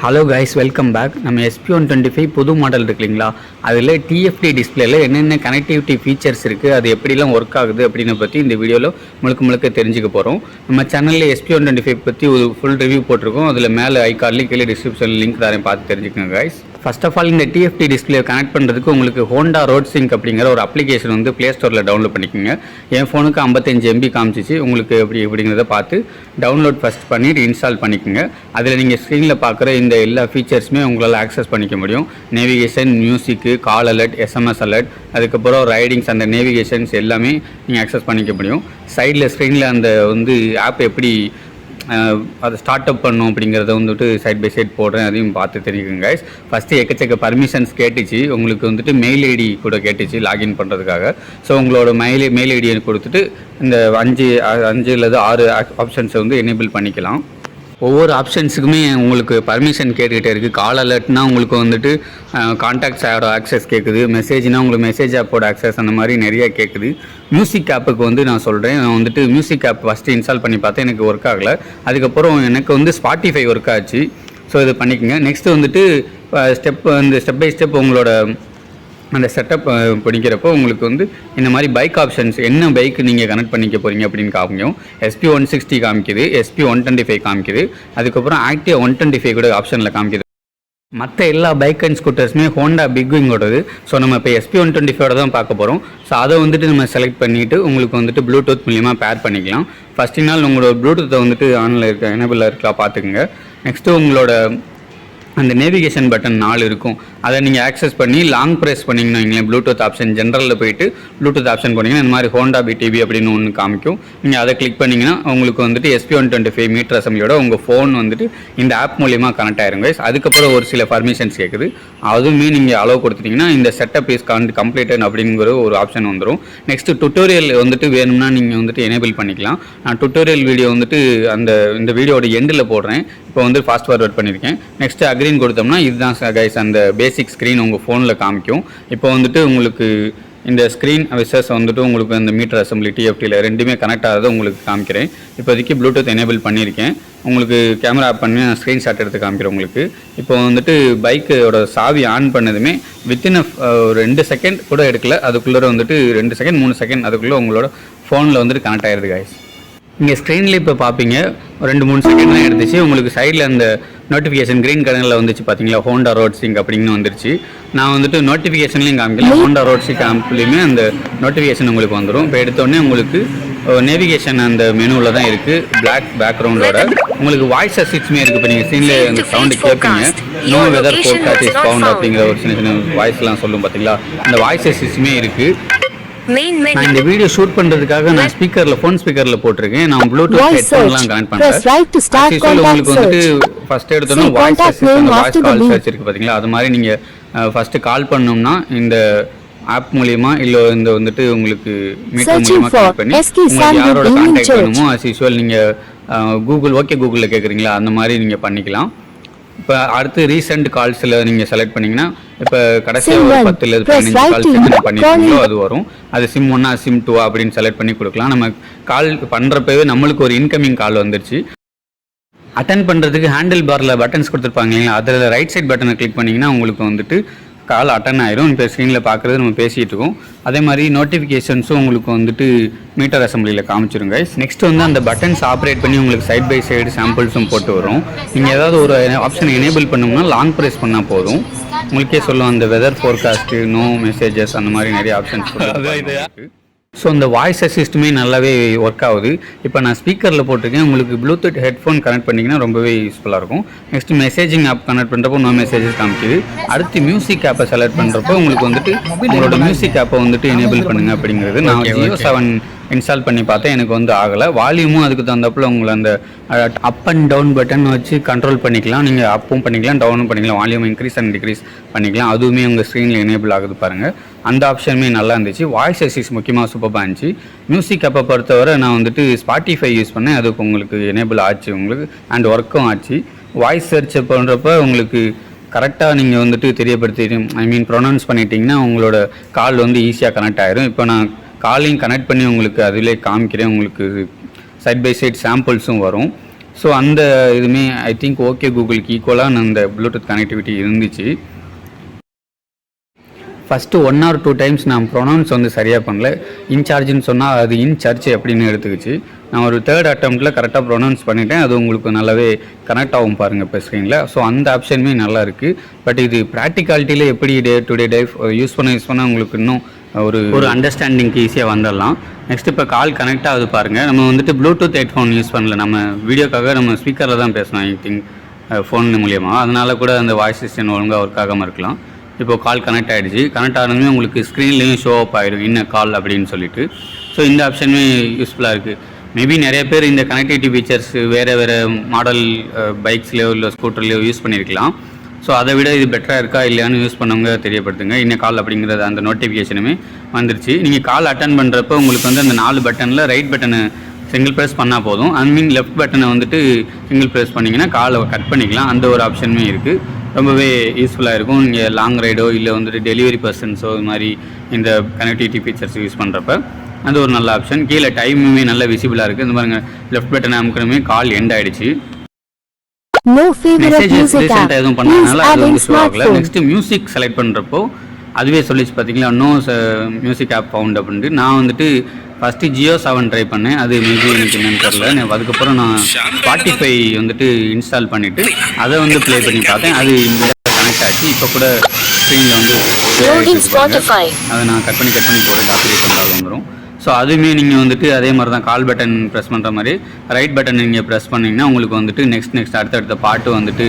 Hello guys, welcome back. நம்ம SP125 புது model இருக்கு இல்லைங்களா, அதில் TFT டிஸ்பிளேல என்னென்ன கனெக்டிவிட்டி ஃபீச்சர்ஸ் இருக்குது, அது எப்படிலாம் ஒர்க் ஆகுது அப்படின்னு பற்றி இந்த வீடியோவில் முழுக்க தெரிஞ்சுக்க போகிறோம். நம்ம சேனலில் SP125 பற்றி ஒரு ஃபுல் ரிவ்யூ போட்டிருக்கோம். அதில் மேலே ஐகார்ட்லேயும் கீழே டிஸ்கிரிப்ஷன் லிங்க் தரேன், பார்த்து தெரிஞ்சுக்கோங்க கைஸ். ஃபர்ஸ்ட் ஆஃப் ஆல், இந்த TFT டிஸ்பிளே கனெக்ட் பண்ணுறதுக்கு உங்களுக்கு ஹோண்டா ரோட் சிங்க் அப்படிங்கிற ஒரு அப்ளிகேஷன் வந்து ப்ளே ஸ்டோரில் டவுன்லோட் பண்ணிக்கோங்க. என் ஃபோனுக்கு 55 MB காமிச்சிச்சு. உங்களுக்கு எப்படிங்கிறத பார்த்து டவுன்லோட் ஃபஸ்ட் பண்ணிவிட்டு இன்ஸ்டால் பண்ணிக்கோங்க. அதில் நீங்கள் ஸ்க்ரீனில் பார்க்குற இந்த எல்லா ஃபீச்சர்ஸுமே உங்களால் ஆக்சஸ் பண்ணிக்க முடியும். நேவிகேஷன், மியூசிக்கு, கால் அலர்ட், SMS அலர்ட், அதுக்கப்புறம் ரைடிங்ஸ், அந்த நேவிகேஷன்ஸ் எல்லாமே நீங்கள் ஆக்சஸ் பண்ணிக்க முடியும். சைடில் ஸ்க்ரீனில் அந்த வந்து ஆப் எப்படி அதை ஸ்டார்ட் அப் பண்ணும் அப்படிங்கிறத வந்துட்டு சைட் பை சைட் போடுறேன், அதையும் பார்த்து தெரிஞ்சுக்கோங்க கைஸ். ஃபஸ்ட்டு எக்கச்சக்க பர்மிஷன்ஸ் கேட்டுச்சு. உங்களுக்கு வந்துட்டு மெயில் ஐடி கூட கேட்டுச்சு லாகின் பண்ணுறதுக்காக. ஸோ உங்களோட மெயில் ஐடியை கொடுத்துட்டு இந்த 5 அல்லது 6 ஆப்ஷன்ஸை வந்து எனேபிள் பண்ணிக்கலாம். ஒவ்வொரு ஆப்ஷன்ஸுக்குமே உங்களுக்கு பர்மிஷன் கேட்டுக்கிட்டே இருக்குது. கால் அலர்ட்னா உங்களுக்கு வந்துட்டு கான்டாக்ட்ஸ் ஆப்போட ஆக்சஸ் கேட்குது. மெசேஜ்னால் உங்களுக்கு மெசேஜ் ஆப்போட ஆக்சஸ், அந்த மாதிரி நிறையா கேட்குது. மியூசிக் ஆப்புக்கு வந்து நான் சொல்கிறேன். நான் வந்துட்டு மியூசிக் ஆப் ஃபஸ்ட்டு இன்ஸ்டால் பண்ணி பார்த்தேன், எனக்கு ஒர்க் ஆகலை. அதுக்கப்புறம் எனக்கு வந்து Spotify ஒர்க் ஆச்சு. ஸோ இது பண்ணிக்கோங்க. நெக்ஸ்ட்டு வந்துட்டு ஸ்டெப் பை ஸ்டெப் உங்களோட அந்த செட்டப் படிக்கிறப்போ உங்களுக்கு வந்து இந்த மாதிரி பைக் ஆப்ஷன்ஸ், என்ன பைக் நீங்கள் கனெக்ட் பண்ணிக்க போகிறீங்க அப்படின்னு காமிக்கும். SP160 காமிக்குது, SP125 காமிக்குது, அதுக்கப்புறம் ஆக்டிவா 125 கூட ஆப்ஷனில் காமிக்குது. மற்ற எல்லா பைக் அண்ட் ஸ்கூட்டர்ஸுமே ஹோண்டா பிக்விங்கோடது. ஸோ நம்ம இப்போ SP125 தான் பார்க்க போகிறோம். ஸோ அதை வந்துட்டு நம்ம செலக்ட் பண்ணிவிட்டு உங்களுக்கு வந்துட்டு ப்ளூடூத் மூலியமாக பேர் பண்ணிக்கலாம். ஃபஸ்ட்டு நாள் உங்களோட ப்ளூடூத்தை வந்துட்டு ஆனில் இருக்க எனேபிளில் இருக்கலாம் பார்த்துக்குங்க. நெக்ஸ்ட்டு உங்களோட அந்த நேவிகேஷன் பட்டன் 4 இருக்கும். அதை நீங்கள் ஆக்சஸ் பண்ணி லாங் ப்ரெஸ் பண்ணிங்கன்னா வைங்களேன், ப்ளூடூத் ஆப்ஷன் ஜென்ரலில் போயிட்டு ப்ளூடூத் ஆப்ஷன் பண்ணிங்கன்னா இந்த மாதிரி ஹோண்டா BTB அப்படின்னு ஒன்று காமிக்கும். நீங்கள் அதை கிளிக் பண்ணிங்கன்னா உங்களுக்கு வந்துட்டு SP125 மீட்டர் அசம்பிளியோட உங்கள் ஃபோன் வந்துட்டு இந்த ஆப் மூலிமா கனெக்ட் ஆயிருங்க. அதுக்கப்புறம் ஒரு சில பர்மிஷன்ஸ் கேட்குது. அதுவுமே நீங்கள் அலோவ் கொடுத்துட்டிங்கன்னா இந்த செட்டப் இஸ் கம்ப்ளீட்டட் அப்படிங்கிற ஒரு ஆப்ஷன் வந்துடும். நெக்ஸ்ட்டு டுட்டோரியல் வந்துட்டு வேணும்னா நீங்கள் வந்துட்டு எனேபிள் பண்ணிக்கலாம். நான் டுட்டோரியல் வீடியோ வந்துட்டு இந்த வீடியோட எண்டில் போடுறேன். இப்போ வந்து ஃபாஸ்ட் ஃபார்வர்ட் பண்ணியிருக்கேன். நெக்ஸ்ட்டு அக்ரீன் கொடுத்தோம்னா இதுதான் கைஸ் அந்த பேசிக் ஸ்க்ரீன் உங்கள் ஃபோனில் காமிக்கும். இப்போ வந்துட்டு உங்களுக்கு இந்த ஸ்க்ரீன் விசஸ் வந்துட்டு உங்களுக்கு இந்த மீட்டர் அசம்பிளி TFTயில் ரெண்டுமே கனெக்ட் ஆகிறத உங்களுக்கு காமிக்கிறேன். இப்போதைக்கு ப்ளூடூத் எனேபிள் பண்ணியிருக்கேன். உங்களுக்கு கேமரா ஆப் பண்ணி நான் ஸ்க்ரீன்ஷாட் எடுத்து காமிக்கிறேன் உங்களுக்கு. இப்போ வந்துட்டு பைக்கோட சாவி ஆன் பண்ணதுமே வித்தின் 2 செகண்ட் கூட எடுக்கல, அதுக்குள்ளே வந்துட்டு 2 செகண்ட் 3 செகண்ட் அதுக்குள்ளே உங்களோட ஃபோனில் வந்துட்டு கனெக்ட் ஆகிடுது கைஸ். இங்கே ஸ்க்ரீனில் இப்போ பார்ப்பீங்க 2-3 செகண்ட் தான் எடுத்துச்சு. உங்களுக்கு சைடில் அந்த நோட்டிஃபிகேஷன் க்ரீன் கலரில் வந்துச்சு பார்த்தீங்களா, ஹோண்டா ரோட் சிங்க் அப்படின்னு வந்துருச்சு. நான் வந்துட்டு நோட்டிஃபிகேஷன்லையும் காமிக்கல, ஹோண்டா ரோட் சிங்க் ஆப்லேயுமே அந்த நோட்டிஃபிகேஷன் உங்களுக்கு வந்துடும். இப்போ எடுத்தோடனே உங்களுக்கு நேவிகேஷன் அந்த மெனுவில் தான் இருக்குது, பிளாக் பேக்ரவுண்டோட. உங்களுக்கு வாய்ஸ் அசிஸ்ட்மே இருக்குது. இப்போ நீங்கள் ஸ்க்ரீனில் அந்த சவுண்டு கேட்பீங்க, know whether forecast is found அப்படிங்கிற ஒரு சின்ன வாய்ஸ்லாம் சொல்லும் பார்த்தீங்களா, அந்த வாய்ஸ் அசிஸ்ட்மே இருக்குது. நான் இந்த வீடியோ ஷூட் பண்றதுக்காக நான் ஃபோன் ஸ்பீக்கர்ல போட்டிருக்கேன். நான் ப்ளூடூத் ஹெட்ஃபோன்லாம் கனெக்ட் பண்றேன். உங்களுக்கு வந்துட்டு ஃபர்ஸ்ட் எடுத்தோம்னா வாய்ஸ் கால் சர்ச் இருக்கு பாத்தீங்களா, அது மாதிரி நீங்க ஃபர்ஸ்ட் கால் பண்ணோம்னா இந்த ஆப் மூலியமா இல்ல இந்த வந்துட்டு உங்களுக்கு மீட்டர் மூலியமா கனெக்ட் பண்ணி உங்களுக்கு யாரோட கான்டாக்ட் வேணுமோ as usual நீங்க கூகுள்ல கேக்குறீங்களா அந்த மாதிரி நீங்க பண்ணிக்கலாம். இப்போ அடுத்து ரீசெண்ட் கால்ஸில் நீங்கள் செலக்ட் பண்ணிங்கன்னா இப்போ கடைசியாக ஒரு 10-15 கால்ஸ் என்ன பண்ணியிருக்கீங்களோ அது வரும். அது SIM 1 SIM 2 அப்படின்னு செலக்ட் பண்ணி கொடுக்கலாம். நம்ம கால் பண்ணுறப்பவே நம்மளுக்கு ஒரு இன்கமிங் கால் வந்துருச்சு. அட்டன் பண்ணுறதுக்கு ஹேண்டில் பாரில் பட்டன்ஸ் கொடுத்துருப்பாங்க இல்லைங்களா, அதில் ரைட் சைட் பட்டனை கிளிக் பண்ணிங்கன்னா உங்களுக்கு வந்துட்டு கால் அட்டன் ஆயிரும். இப்போ ஸ்க்ரீனில் பார்க்குறது நம்ம பேசிகிட்டு இருக்கோம். அதே மாதிரி நோட்டிஃபிகேஷன்ஸும் உங்களுக்கு வந்துட்டு மீட்டர் அசம்பிளியில் காமிச்சிருங்க. நெக்ஸ்ட் வந்து அந்த பட்டன்ஸ் ஆப்ரேட் பண்ணி உங்களுக்கு சைட் பை சைடு சாம்பிள்ஸும் போட்டு வரும். நீங்கள் ஏதாவது ஒரு ஆப்ஷன் எனேபிள் பண்ணோம்னா லாங் ப்ரெஸ் பண்ணால் போதும், உங்களுக்கே சொல்லும் அந்த வெதர் ஃபோர்காஸ்ட்டு, நோ மெசேஜஸ், அந்த மாதிரி நிறைய ஆப்ஷன்ஸ் இருக்குது. ஸோ இந்த வாய்ஸ் அசிஸ்ட்டுமே நல்லாவே ஒர்க் ஆகுது. இப்போ நான் ஸ்பீக்கரில் போட்டிருக்கேன். உங்களுக்கு ப்ளூடூத் ஹெட்ஃபோன் கனெக்ட் பண்ணிங்கன்னா ரொம்பவே யூஸ்ஃபுல்லாக இருக்கும். நெக்ஸ்ட் மெசேஜிங் ஆப் கனெக்ட் பண்ணுறப்போ நோ மெசேஜஸ் காமிக்குது. அடுத்து மியூசிக் ஆப்பை செலக்ட் பண்ணுறப்போ உங்களுக்கு வந்துட்டு உங்களோட மியூசிக் ஆப்பை வந்துட்டு எனேபிள் பண்ணுங்க அப்படிங்கிறது. நான் Jio 7 இன்ஸ்டால் பண்ணி பார்த்தேன், எனக்கு வந்து ஆகலை. வால்யூமும் அதுக்கு தகுந்தப்பில் உங்களை அந்த அப் அண்ட் டவுன் பட்டன் வச்சு கண்ட்ரோல் பண்ணிக்கலாம். நீங்கள் அப்பும் பண்ணிக்கலாம், டவுனும் பண்ணிக்கலாம், வால்யூம் இன்க்ரீஸ் அண்ட் டிக்ரீஸ் பண்ணிக்கலாம். அதுவுமே உங்கள் ஸ்க்ரீனில் எனேபிள் ஆகுது பாருங்கள். அந்த ஆப்ஷனுமே நல்லா இருந்துச்சு. வாய்ஸ் அசிஸ்ட் முக்கியமாக சூப்பராக இருந்துச்சு. மியூசிக் அப்போ பொறுத்தவரை நான் வந்துட்டு Spotify யூஸ் பண்ணேன், அதுக்கு உங்களுக்கு எனேபிள் ஆச்சு உங்களுக்கு அண்ட் ஒர்க்கும் ஆச்சு. வாய்ஸ் சர்ச் பண்ணுறப்ப உங்களுக்கு கரெக்டாக நீங்கள் வந்துட்டு தெரியப்படுத்தி ப்ரொனவுன்ஸ் பண்ணிட்டீங்கன்னா உங்களோட கால் வந்து ஈஸியாக கனெக்ட் ஆகிரும். இப்போ நான் காலையும் கனெக்ட் பண்ணி உங்களுக்கு அதிலே காமிக்கிறேன். உங்களுக்கு சைட் பை சைட் சாம்பிள்ஸும் வரும். ஸோ அந்த இதுவுமே ஐ திங்க் ஓகே கூகுளுக்கு ஈக்குவலாக அந்த ப்ளூடூத் கனெக்டிவிட்டி இருந்துச்சு. ஃபஸ்ட்டு 1 or 2 டைம்ஸ் நான் ப்ரொனவுன்ஸ் வந்து சரியாக பண்ணல. இன்சார்ஜ்னு சொன்னால் அது இன்சார்ஜ் அப்படின்னு எடுத்துக்கிச்சு. நான் ஒரு 3rd அட்டெம்ப்டில் கரெக்டாக ப்ரொனவுன்ஸ் பண்ணிட்டேன். அது உங்களுக்கு நல்லாவே கனெக்ட் ஆகும் பாருங்கள் இப்போ ஸ்க்ரீனில். ஸோ அந்த ஆப்ஷனுமே நல்லா இருக்குது. பட் இது ப்ராக்டிகாலிட்டியில் எப்படி day to day life use பண்ண உங்களுக்கு இன்னும் ஒரு அண்டர்ஸ்டாண்டிங்க்கு ஈஸியாக வந்துடலாம். நெக்ஸ்ட் இப்போ கால் கனெக்ட் ஆகுது பாருங்கள். நம்ம வந்துட்டு ப்ளூடூத் ஹெட்ஃபோன் யூஸ் பண்ணல, நம்ம வீடியோக்காக நம்ம ஸ்பீக்கரில் தான் பேசணும் ஐ திங்க் ஃபோன் மூலியமாக. அதனால் கூட அந்த வாய்ஸ் சிஸ்டம் ஒழுங்காக ஒர்க் ஆகாமல் இருக்கலாம். இப்போ கால் கனெக்ட் ஆகிடுச்சு. கனெக்ட் ஆனதுமே உங்களுக்கு ஸ்க்ரீன்லேயும் ஷோ அப் ஆகிடும் இன்ன கால் அப்படின்னு சொல்லிட்டு. ஸோ இந்த ஆப்ஷனுமே யூஸ்ஃபுல்லாக இருக்குது. மேபி நிறைய பேர் இந்த கனெக்டிவிட்டி ஃபீச்சர்ஸ் வேறு மாடல் பைக்ஸ்லையோ இல்லை ஸ்கூட்டர்லையோ யூஸ் பண்ணியிருக்கலாம். ஸோ அதை விட இது பெட்டராக இருக்கா இல்லையான்னு யூஸ் பண்ணவங்க தெரியப்படுத்துங்க. இன்ன கால் அப்படிங்கிறது அந்த நோட்டிஃபிகேஷனுமே வந்துருச்சு. நீங்கள் கால் அட்டன் பண்ணுறப்போ உங்களுக்கு வந்து அந்த 4 பட்டனில் ரைட் பட்டனை சிங்கிள் ப்ரெஸ் பண்ணால் போதும். லெஃப்ட் பட்டனை வந்துட்டு சிங்கிள் ப்ரெஸ் பண்ணிங்கன்னா காலை கட் பண்ணிக்கலாம். அந்த ஒரு ஆப்ஷனுமே இருக்குது. ரொம்பவே யூஸ்ஃபுல்லாக இருக்கும். நீங்கள் லாங் ரைடோ இல்லை வந்துட்டு டெலிவரி பர்சன்ஸோ இது மாதிரி இந்த கனெக்டிவிட்டி ஃபீச்சர்ஸ் யூஸ் பண்ணுறப்ப அது ஒரு நல்ல ஆப்ஷன். கீழே டைமுமே நல்ல விசிபிளாக இருக்குது. இந்த பாருங்க லெஃப்ட் பட்டன் அமுக்கணுமே கால் எண்ட் ஆகிடுச்சு. மெசேஜஸ் ரீசெண்டாக எதுவும் பண்ணதுனால அது வந்து ஷோ ஆகலை. நெக்ஸ்ட்டு மியூசிக் செலக்ட் பண்ணுறப்போ அதுவே சொல்லிச்சு பார்த்தீங்களா, நோ மியூசிக் ஆப் ஃபவுண்ட் அப்படின்ட்டு. நான் வந்துட்டு ஃபஸ்ட்டு ஜியோ 7 ட்ரை பண்ணேன். அது மேபி எனக்கு என்னன்னு தெரில. அதுக்கப்புறம் நான் ஸ்பாட்டிஃபை வந்துட்டு இன்ஸ்டால் பண்ணிவிட்டு அதை வந்து ப்ளே பண்ணி பார்த்தேன். அது இந்த கனெக்ட் ஆச்சு. இப்போ கூட ஸ்க்ரீனில் வந்து அதை நான் கட் பண்ணி போகிறேன். காப்பி வந்துடும். ஸோ அதுவுமே நீங்கள் வந்துட்டு அதே மாதிரி தான் கால் பட்டன் ப்ரெஸ் பண்ணுற மாதிரி ரைட் பட்டன் நீங்கள் ப்ரெஸ் பண்ணிங்கன்னா உங்களுக்கு வந்துட்டு நெக்ஸ்ட் அடுத்தடுத்த பாட்டு வந்துட்டு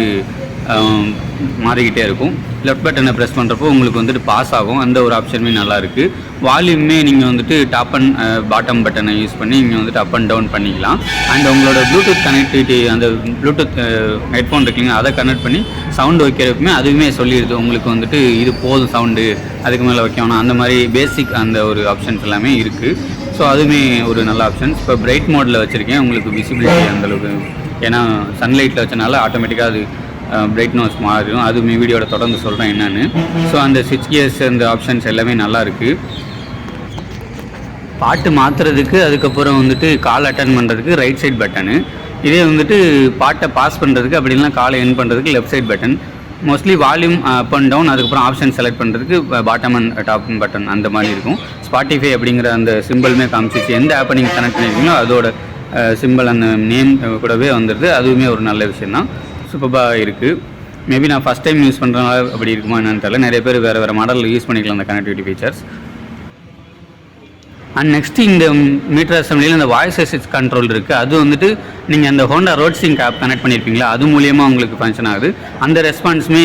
மாறிக்கிட்டே இருக்கும். லெஃப்ட் பட்டனை ப்ரெஸ் பண்ணுறப்போ உங்களுக்கு வந்துட்டு பாஸ் ஆகும். அந்த ஒரு ஆப்ஷனுமே நல்லா இருக்குது. வால்யூமே நீங்கள் வந்துட்டு டாப் அண்ட் பாட்டம் பட்டனை யூஸ் பண்ணி நீங்கள் வந்துட்டு அப் அண்ட் டவுன் பண்ணிக்கலாம். அண்ட் உங்களோட ப்ளூடூத் கனெக்டிவிட்டி அந்த ப்ளூடூத் ஹெட்ஃபோன் இருக்குங்க அதை கனெக்ட் பண்ணி சவுண்டு வைக்கிறதுக்குமே அதுவுமே சொல்லிடுது. உங்களுக்கு வந்துட்டு இது போதும் சவுண்டு, அதுக்கு மேலே வைக்கணும், அந்த மாதிரி பேசிக் அந்த ஒரு ஆப்ஷன்ஸ் எல்லாமே இருக்குது. ஸோ அதுவுமே ஒரு நல்ல ஆப்ஷன்ஸ். இப்போ பிரைட் மோடில் வச்சுருக்கேன். உங்களுக்கு விசிபிலிட்டி அந்தளவுக்கு, ஏன்னா சன்லைட்டில் வச்சனால ஆட்டோமேட்டிக்காக அது பிரைட்னஸ் மாறிடும். அதுவுமே வீடியோட தொடர்ந்து சொல்கிறேன் என்னென்னு. ஸோ அந்த ஸ்விட்ச் கியர்ஸ் அந்த ஆப்ஷன்ஸ் எல்லாமே நல்லா இருக்குது. பாட்டு மாற்றுறதுக்கு அதுக்கப்புறம் வந்துட்டு கால் அட்டன் பண்ணுறதுக்கு ரைட் சைட் பட்டனு. இதே வந்துட்டு பாட்டை பாஸ் பண்ணுறதுக்கு அப்படின்னா காலை என் பண்ணுறதுக்கு left side button. Mostly volume up and down அதுக்கப்புறம் ஆப்ஷன் செலக்ட் பண்ணுறதுக்கு பாட்டம் அண்ட் டாப் பட்டன் அந்த மாதிரி இருக்கும். ஸ்பாட்டிஃபை அப்படிங்கிற அந்த சிம்பிளுமே காமிச்சிச்சு. எந்த ஆப்பை நீங்கள் கனெக்ட் பண்ணியிருக்கீங்களோ அதோட சிம்பிள் அந்த நேம் கூடவே வந்துடுது. அதுவுமே ஒரு நல்ல விஷயம் தான். சூப்பராக இருக்குது. மேபி நான் ஃபஸ்ட் டைம் யூஸ் பண்ணுறதுனால அப்படி இருக்குமா என்னன்னு தெரியல. நிறைய பேர் வேறு மாடலில் யூஸ் பண்ணிக்கலாம் அந்த கனெக்டிவிட்டி ஃபீச்சர்ஸ். அண்ட் நெக்ஸ்ட்டு இந்த மீட்டர் அசம்பிளியில் இந்த வாய்ஸ் அசிஸ்ட் கண்ட்ரோல் இருக்குது. அது வந்துட்டு நீங்கள் அந்த Honda road sync app connect பண்ணியிருப்பீங்களா, அது மூலியமாக உங்களுக்கு ஃபங்க்ஷன் ஆகுது. அந்த ரெஸ்பான்ஸுமே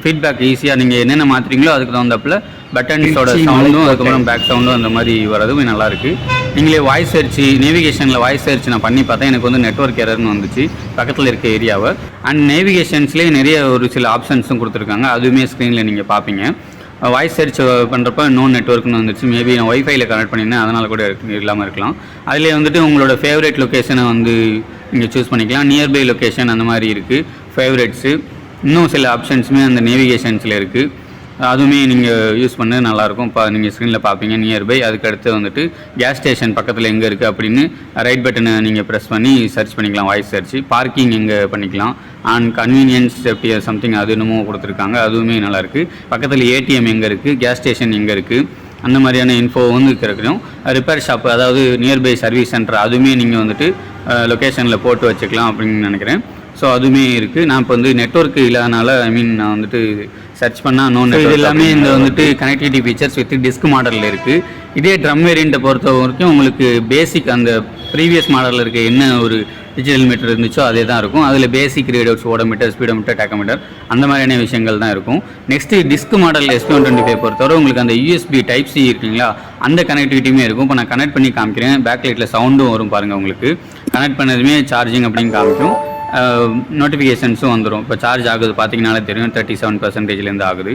ஃபீட்பேக் ஈஸியாக நீங்கள் என்னென்ன மாற்றுறீங்களோ அதுக்கு தகுந்தப்பில் பட்டன்ஸோட சவுண்டும் அதுக்கப்புறம் பேக் சவுண்டும் அந்த மாதிரி வரதுமே நல்லாயிருக்கு. நீங்களே வாய்ஸ் சர்ச்சு நேவிகேஷனில் வாய்ஸ் சர்ச் நான் பண்ணி பார்த்தேன். எனக்கு வந்து நெட்வொர்க் எரர்னு வந்துச்சு பக்கத்தில் இருக்க ஏரியாவை. அண்ட் நேவிகேஷன்ஸ்லேயே நிறைய ஒரு சில ஆப்ஷன்ஸும் கொடுத்துருக்காங்க. அதுவுமே ஸ்க்ரீனில் நீங்கள் பார்ப்பீங்க. வாய்ஸ் சர்ச் பண்ணுறப்ப நோ நெட்ஒர்க்னு வந்துச்சு. மேபி நான் ஒய்ஃபைல கனெக்ட் பண்ணியிருந்தேன், அதனால் கூட இல்லாமல் இருக்கலாம். அதிலே வந்துட்டு உங்களோட ஃபேவரட் லொக்கேஷனை வந்து நீங்கள் சூஸ் பண்ணிக்கலாம். நியர்பை லொக்கேஷன் அந்த மாதிரி இருக்குது. ஃபேவரட்ஸு இன்னும் சில ஆப்ஷன்ஸுமே அந்த நேவிகேஷன்ஸில் இருக்குது. அதுவுமே நீங்கள் யூஸ் பண்ண நல்லாயிருக்கும். இப்போ நீங்கள் ஸ்க்ரீனில் பார்ப்பீங்க நியர்பை. அதுக்கடுத்து வந்துட்டு கேஸ் ஸ்டேஷன் பக்கத்தில் எங்கே இருக்குது அப்படின்னு ரைட் பட்டனை நீங்கள் ப்ரெஸ் பண்ணி சர்ச் பண்ணிக்கலாம். Voice search. பார்க்கிங் எங்கே பண்ணிக்கலாம். அண்ட் கன்வீனியன்ஸ் சேஃப்டி சம்திங் அது இன்னமும் கொடுத்துருக்காங்க. அதுவுமே நல்லாயிருக்கு. பக்கத்தில் ஏடிஎம் எங்கே இருக்குது, கேஸ் ஸ்டேஷன் எங்கே இருக்குது, அந்த மாதிரியான இன்ஃபோ வந்து கிடைக்கும். ரிப்பேர் ஷாப் அதாவது நியர்பை சர்வீஸ் சென்டர் அதுவுமே நீங்கள் வந்துட்டு லொக்கேஷனில் போட்டு வச்சுக்கலாம் அப்படின்னு நினைக்கிறேன். ஸோ அதுவுமே இருக்குது. நான் இப்போ வந்து நெட்வொர்க் இல்லாதனால நான் வந்துட்டு சர்ச் பண்ணால் நோ நெட்வொர்க் எல்லாமே இந்த வந்துட்டு கனெக்டிவிட்டி ஃபீச்சர்ஸ் வித் டிஸ்க் மாடலில் இருக்குது. இதே ட்ரம் வேரியண்ட்டை பொறுத்த வரைக்கும் உங்களுக்கு பேசிக் அந்த ப்ரீவியஸ் மாடலில் இருக்க என்ன ஒரு டிஜிட்டல் மீட்டர் இருந்துச்சோ அதே தான் இருக்கும். அதில் பேசிக் ரேடியோஸ், ஓடோமீட்டர், ஸ்பீடோமீட்டர், டேக்கோமீட்டர் அந்த மாதிரியான விஷயங்கள் தான் இருக்கும். நெக்ஸ்ட்டு டிஸ்க் மாடல் SP125 பொறுத்தவரை உங்களுக்கு அந்த USB Type-C இருக்குங்களா, அந்த கனெக்டிவிட்டியுமே இருக்கும். இப்போ நான் கனெக்ட் பண்ணி காமிக்கிறேன். பேக் லைட்டில் சவுண்டும் வரும் பாருங்கள். உங்களுக்கு கனெக்ட் பண்ணதுமே சார்ஜிங் அப்படின்னு காமிக்கும். நோட்டிஃபிகேஷன்ஸும் வந்துடும். இப்போ சார்ஜ் ஆகுது பார்த்தீங்கன்னாலே தெரியும். 37% ஆகுது.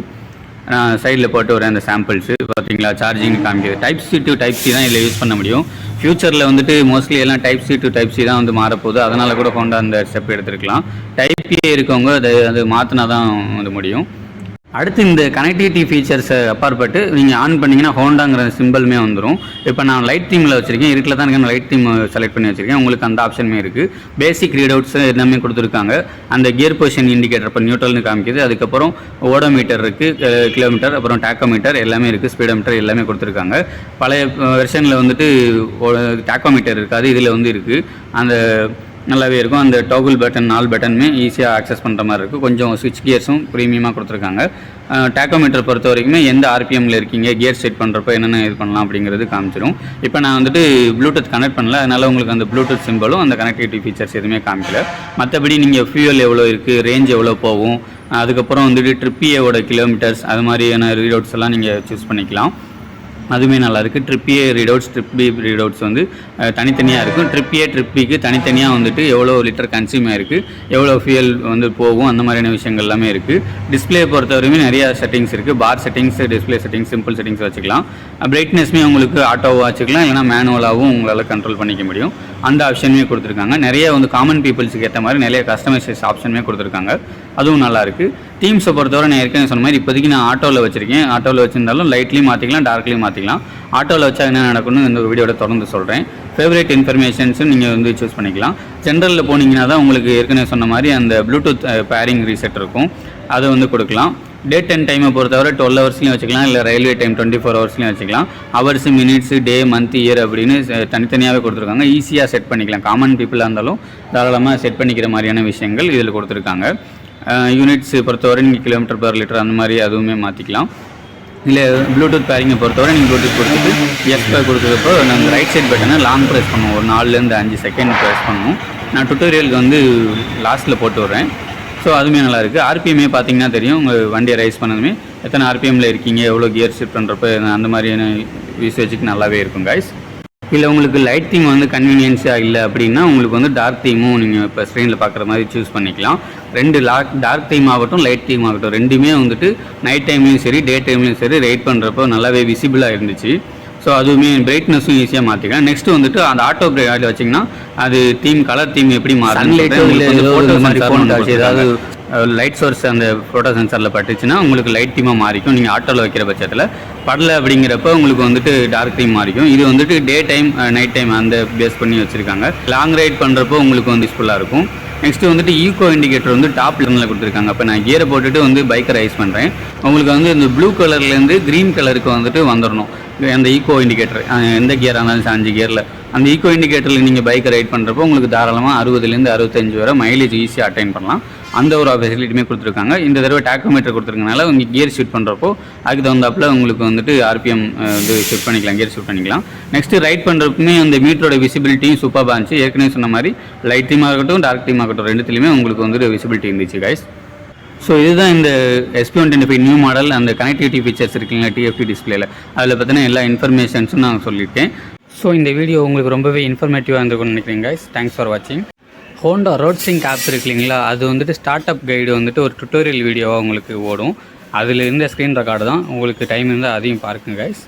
நான் சைடில் போட்டு வரேன் அந்த சாம்பிள்ஸு பார்த்தீங்களா. சார்ஜிங் காமிக்குது. Type-C to Type-C தான் இதில் யூஸ் பண்ண முடியும். ஃப்யூச்சரில் வந்துட்டு மோஸ்ட்லி எல்லாம் Type-C to Type-C தான் வந்து மாறப்போகுது. அதனால் கூட ஹோண்டா அந்த ஸ்டெப் எடுத்துருக்கலாம். Type-A இருக்கவங்க அது மாற்றினா தான் வந்து முடியும். அடுத்து இந்த கனெக்டிவிட்டி ஃபீச்சர்ஸை அப்பாற்பட்டு நீங்கள் ஆன் பண்ணிங்கன்னா ஹோண்டாங்கிற சிம்பிளுமே வந்துடும். இப்போ நான் லைட் தீமில் வச்சுருக்கேன், இருட்டில் தான் இருக்க லைட் தீம் செலக்ட் பண்ணி வச்சுருக்கேன். உங்களுக்கு அந்த ஆப்ஷனுமே இருக்குது. பேசிக் ரீட் அவுட்ஸ் எல்லாமே கொடுத்துருக்காங்க. அந்த கியர் பொசிஷன் இண்டிகேட்டர் இப்போ நியூட்ரல்னு காமிக்குது. அதுக்கப்புறம் ஓடோமீட்டர் இருக்குது, கிலோமீட்டர், அப்புறம் டாக்கோமீட்டர் எல்லாமே இருக்குது, ஸ்பீடோமீட்டர் எல்லாமே கொடுத்துருக்காங்க. பழைய வெர்ஷனில் வந்துட்டு டாக்கோமீட்டர் இருக்காது, இதில் வந்து இருக்குது. அந்த நல்லாவே இருக்கும். அந்த டாகுல் பட்டன் 4 பட்டனுமே ஈஸியாக ஆக்சஸ் பண்ணுற மாதிரி இருக்குது. கொஞ்சம் ஸ்விட்ச் கியர்ஸும் ப்ரீமியமாக கொடுத்துருக்காங்க. டாக்கோமீட்டர் பொறுத்த வரைக்குமே எந்த ஆர்பிஎம்மில் இருக்கீங்க, கியர் செட் பண்ணுறப்போ என்னென்ன இது பண்ணலாம் அப்படிங்கிறது காமிச்சிடும். இப்போ நான் வந்துட்டு ப்ளூடூத் கனெக்ட் பண்ணல, அதனால் உங்களுக்கு அந்த ப்ளூடூத் சிம்பிளும் அந்த கனெக்டிவிட்டி ஃபீச்சர்ஸ் எதுவுமே காமிக்கல. மற்றபடி நீங்கள் ஃபியூயல் எவ்வளோ இருக்குது, ரேஞ்ச் எவ்வளோ போகும், அதுக்கப்புறம் வந்துட்டு ட்ரிப்பியோட கிலோமீட்டர்ஸ் அது மாதிரியான ரீடவுட்ஸ் எல்லாம் நீங்கள் சூஸ் பண்ணிக்கலாம். அதுவுமே நல்லாயிருக்கு. ட்ரிப்பிஏ ரீடவுட்ஸ், ட்ரிப் பி ரீடவுட்ஸ் வந்து தனித்தனியாக இருக்கும். ட்ரிப்பிஏ ட்ரிப்பிக்கு தனித்தனியாக வந்துட்டு எவ்வளோ லிட்டர் கன்சியூம் ஆயிருக்கு, எவ்வளோ ஃபியூயல் வந்து போகும், அந்த மாதிரியான விஷயங்கள் எல்லாமே இருக்குது. டிஸ்பிளே பொறுத்தவரையுமே நிறையா செட்டிங்ஸ் இருக்குது. Bar settings, display settings, simple settings வச்சுக்கலாம். பிரைட்னஸ்மே உங்களுக்கு ஆட்டோவாக வச்சுக்கலாம், இல்லைனா மேனுவலாகவும் உங்களால் கண்ட்ரோல் பண்ணிக்க முடியும். அந்த ஆப்ஷனுமே கொடுத்துருக்காங்க. நிறைய வந்து காமன் பீப்புள்ஸுக்கு ஏற்ற மாதிரி நிறைய கஸ்டமைசேஷன் ஆப்ஷனுமே கொடுத்துருக்காங்க. அதுவும் நல்லாயிருக்கு. டீம்ஸை பொறுத்தவரை நான் ஏற்கனவே சொன்ன மாதிரி இப்போதைக்கு நான் ஆட்டோவில் வச்சுருக்கேன். ஆட்டோவில் வச்சுருந்தாலும் லைட்லேயும் மாற்றிக்கலாம், டார்க்லேயும் மாற்றிக்கலாம். ஆட்டோவில் வச்சா என்ன நடக்கும்னு இந்த வீடியோட தொடர்ந்து சொல்கிறேன். ஃபேவரேட் இன்ஃபர்மேஷன்ஸும் நீங்கள் வந்து சூஸ் பண்ணிக்கலாம். ஜென்ரலில் போனீங்கன்னா தான் உங்களுக்கு ஏற்கனவே சொன்ன மாதிரி அந்த ப்ளூடூத் பேரிங் ரீசெட் இருக்கும், அதை வந்து கொடுக்கலாம். டேட் அண்ட் டைமை பொறுத்தவரை 12 ஹவர்ஸ்லையும் வச்சுக்கலாம், இல்லை ரயில்வே டைம் 24 ஹவர்ஸ்லையும் வச்சுக்கலாம். ஹவர்ஸ், மினிட்ஸு, டே, மந்த், இயர் அப்படின்னு தனித்தனியாகவே கொடுத்துருக்காங்க. ஈஸியாக செட் பண்ணிக்கலாம். காமன் பீப்புளாக இருந்தாலும் தாராளமாக செட் பண்ணிக்கிற மாதிரியான விஷயங்கள் இதில் கொடுத்துருக்காங்க. யூனிட்ஸ் பொறுத்தவரை நீங்கள் கிலோமீட்டர் பர் லிட்டர் அந்த மாதிரி அதுவுமே மாற்றிக்கலாம். இல்லை ப்ளூடூத் பேரிங்கை பொறுத்தவரை நீங்கள் ப்ளூடூத் கொடுத்துட்டு எஸ்பை கொடுத்தப்போ நாங்கள் ரைட் சைட் பட்டனை லாங் ப்ரெஸ் பண்ணுவோம். ஒரு 4லேருந்து 5 செகண்ட் ப்ரெஸ் பண்ணுவோம். நான் டுட்டோரியலுக்கு வந்து லாஸ்ட்டில் போட்டு விட்றேன். ஸோ அதுவுமே நல்லாயிருக்கு. ஆர்பிஎம்மே பார்த்தீங்கன்னா தெரியும், உங்கள் வண்டியை ரைஸ் பண்ணதுமே எத்தனை ஆர்பிஎம்மில் இருக்கீங்க, எவ்வளோ கியர் ஷிஃப்ட் பண்ணுறப்ப அந்த மாதிரியான யூசேஜுக்கு நல்லாவே இருக்கும் கைஸ். இல்லை உங்களுக்கு லைட் தீம் வந்து கன்வீனியன்ஸாக இல்லை அப்படின்னா உங்களுக்கு வந்து டார்க் தீமும் நீங்கள் இப்போ ஸ்க்ரீனில் பார்க்குற மாதிரி சூஸ் பண்ணிக்கலாம். 2 டார்க் தீம் ஆகட்டும், லைட் தீம் ஆகட்டும், ரெண்டுமே வந்துட்டு நைட் டைம்லேயும் சரி, டே டைம்லேயும் சரி ரைட் பண்ணுறப்போ நல்லாவே விசிபிளாக இருந்துச்சு. ஸோ அதுவுமே பிரைட்னஸும் ஈஸியாக மாற்றிக்கலாம். நெக்ஸ்ட்டு வந்துட்டு அந்த ஆட்டோ பிரைட் வச்சிங்கன்னா அது தீம், கலர் தீம் எப்படி மாறும், ஏதாவது லைட் சோர்ஸ் அந்த ஃபோட்டோ சென்சாரில் பட்டுச்சுன்னா உங்களுக்கு லைட் தீமாக மாறிக்கும். நீங்கள் ஆட்டோவில் வைக்கிற பட்சத்தில் படலை அப்படிங்கிறப்ப உங்களுக்கு வந்துட்டு டார்க் தீம் மாறிக்கும். இது வந்துட்டு டே டைம், நைட் டைம் அந்த பேஸ் பண்ணி வச்சுருக்காங்க. லாங் ரைட் பண்ணுறப்போ உங்களுக்கு வந்து யூஸ்ஃபுல்லாக இருக்கும். நெக்ஸ்ட்டு வந்துட்டு ஈகோ இண்டிகேட்டர் வந்து டாப் லெவலில் கொடுத்துருக்காங்க. இப்போ நான் கியரை போட்டுட்டு வந்து பைக்கை ரைஸ் பண்ணுறேன், உங்களுக்கு வந்து இந்த ப்ளூ கலர்லேருந்து க்ரீன் கலருக்கு வந்துட்டு வந்துடணும் அந்த ஈகோ இண்டிகேட்டர். எந்த கியராக இருந்தாலும் 5 கியரில் அந்த ஈகோ இண்டிகேட்டரில் நீங்கள் பைக்கை ரைட் பண்ணுறப்போ உங்களுக்கு தாராளமாக 60லேருந்து 65 வரை மைலேஜ் ஈஸியாக அட்டைன் பண்ணலாம். அந்த ஒரு ஃபெசிலிட்டியுமே கொடுத்துருக்காங்க. இந்த தடவை டாக்கோமீட்டர் கொடுத்துருக்கனால நீங்கள் கியர் ஷிஃப்ட் பண்ணுறப்போ அதுக்கு தகுந்தாப்பில் உங்களுக்கு வந்துட்டு ஆர்பிஎம் வந்து ஷிஃப்ட் பண்ணிக்கலாம், கியர் ஷிஃப்ட் பண்ணிக்கலாம். நெக்ஸ்ட்டு ரைட் பண்ணுறப்பமே அந்த மீட்டரோட விசிபிலிட்டியும் சூப்பராக இருந்துச்சு. ஏற்கனவே சொன்ன மாதிரி லைட் டீமாக இருக்கட்டும், டார்க் டீமாக இருக்கட்டும், ரெண்டுத்துலையுமே உங்களுக்கு வந்துட்டு விசிபிலிட்டி இருந்துச்சு கைஸ். ஸோ இதுதான் இந்த SP125 நியூ மாடல். அந்த கனெக்டிவிட்டி ஃபீச்சர்ஸ் இருக்குங்களா TFT டிஸ்பிளேல, அதில் பார்த்தீங்கன்னா எல்லா இன்ஃபர்மேஷன்ஸும் நான் சொல்லிட்டேன். ஸோ இந்த வீடியோ உங்களுக்கு ரொம்பவே இன்ஃபர்மேட்டிவாக இருந்திருக்கும்னு நினைக்கிறேன் கைஸ். தேங்க்ஸ் ஃபார் வாட்சிங். ஹோண்டா ரோட் சிங்க் ஆப் இருக்கு இல்லைங்களா, அது வந்துட்டு ஸ்டார்ட் அப் கைடு வந்துட்டு ஒரு டுட்டோரியல் வீடியோவாக உங்களுக்கு ஓடும். அதில் இருந்த ஸ்க்ரீன் ரெக்கார்டு தான். உங்களுக்கு டைம் இருந்தால் அதையும் பாருங்க கைஸ்.